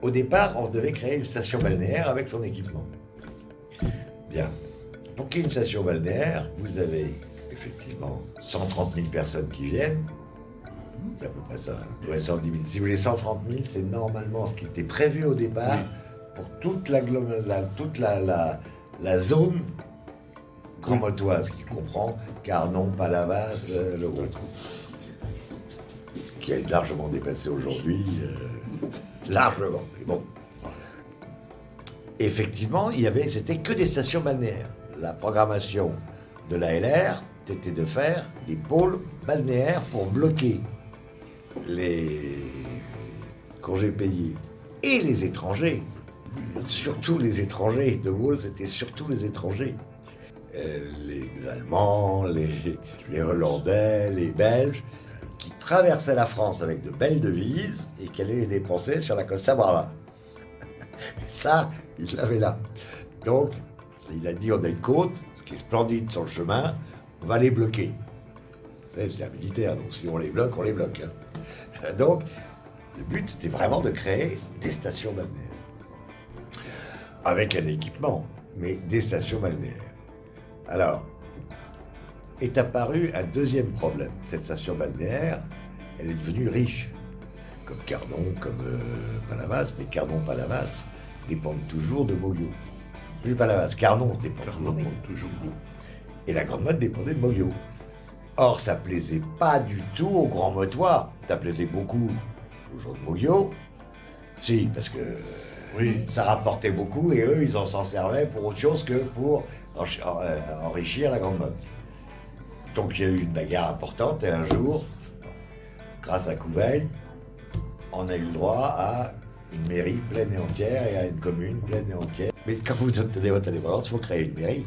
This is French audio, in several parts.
au départ, on devait créer une station balnéaire avec son équipement. Bien. Pour qu'il y ait une station balnéaire, vous avez effectivement 130 000 personnes qui viennent. C'est à peu près ça. Ouais, 110 000. Si vous voulez 130 000, c'est normalement ce qui était prévu au départ pour toute la zone grand-motoise qui comprend Carnon, Palavas, Le Gros, qui est largement dépassé aujourd'hui, largement. Mais bon. Effectivement, c'était que des stations balnéaires. La programmation de l'ALR, c'était de faire des pôles balnéaires pour bloquer les congés payés et les étrangers, surtout les étrangers. De Gaulle, c'était surtout les étrangers. Les Allemands, les Hollandais, les Belges, qui traversaient la France avec de belles devises et qui allaient les dépenser sur la Costa Brava. Ça, il l'avait là. Donc, il a dit, on a une côte, ce qui est splendide sur le chemin, on va les bloquer. Vous savez, c'est un militaire, donc si on les bloque, on les bloque. Hein. Donc, le but, c'était vraiment de créer des stations balnéaires. Avec un équipement, mais des stations balnéaires. Alors, est apparu un deuxième problème. Cette station balnéaire, elle est devenue riche. Comme Carnon, comme Palavas, mais Carnon, Palavas dépendent toujours de Moyo. Plus Palavas, Carnon dépend toujours de Moyo. Et la Grande Motte dépendait de Moyo. Or, ça plaisait pas du tout aux grands motois. Ça plaisait beaucoup aux gens de Moyo. Si, parce que ça rapportait beaucoup et eux, ils en s'en servaient pour autre chose que pour enrichir la Grande Motte. Donc, il y a eu une bagarre importante et un jour, grâce à Couveil, on a eu le droit à une mairie pleine et entière et à une commune pleine et entière. Mais quand vous obtenez votre indépendance, il faut créer une mairie.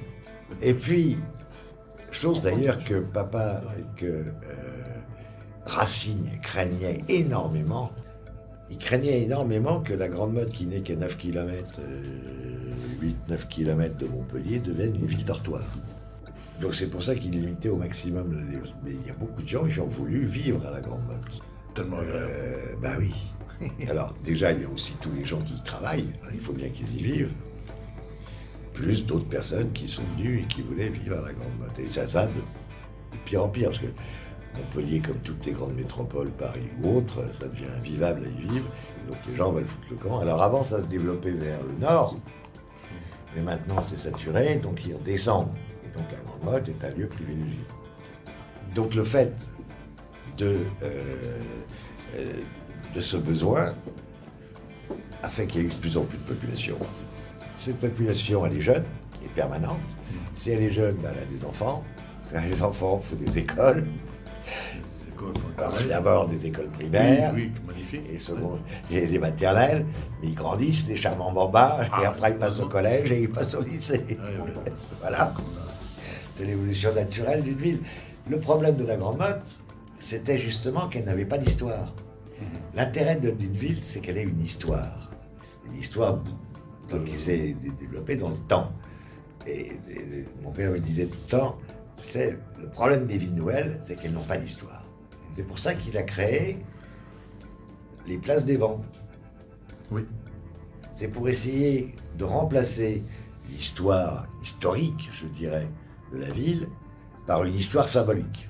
Et puis, chose d'ailleurs que papa, que Racine craignait énormément. Il craignait énormément que la Grande Motte, qui n'est qu'à 9 km, 8-9 km de Montpellier, devienne une ville dortoir. Donc c'est pour ça qu'il limitait au maximum. Mais il y a beaucoup de gens qui ont voulu vivre à la Grande Motte. Tellement agréable. Bah oui. Alors déjà, il y a aussi tous les gens qui y travaillent. Il faut bien qu'ils y vivent. Plus d'autres personnes qui sont venues et qui voulaient vivre à la Grande Motte. Et ça va de pire en pire, parce que Montpellier, comme toutes les grandes métropoles, Paris ou autres, ça devient invivable à y vivre. Et donc les gens veulent foutre le camp. Alors avant, ça se développait vers le nord. Mais maintenant, c'est saturé, donc ils redescendent. Et donc la Grande Motte est un lieu privilégié. Donc le fait de ce besoin a fait qu'il y a eu de plus en plus de population. Cette population, elle est jeune et permanente. Si elle est jeune, ben, elle a des enfants. Si elle a des enfants, il faut des écoles. Alors, il y a d'abord des écoles primaires, magnifique. Et des maternelles, mais ils grandissent, les charmants bambins, et après ils passent au collège et ils passent au lycée. Voilà. C'est l'évolution naturelle d'une ville. Le problème de la Grande Motte, c'était justement qu'elle n'avait pas d'histoire. L'intérêt d'une ville, c'est qu'elle ait une histoire. Une histoire qui s'est développée dans le temps. Et mon père me disait tout le temps, le problème des villes nouvelles, c'est qu'elles n'ont pas d'histoire. C'est pour ça qu'il a créé les places des vents. Oui. C'est pour essayer de remplacer l'histoire historique, je dirais, de la ville par une histoire symbolique.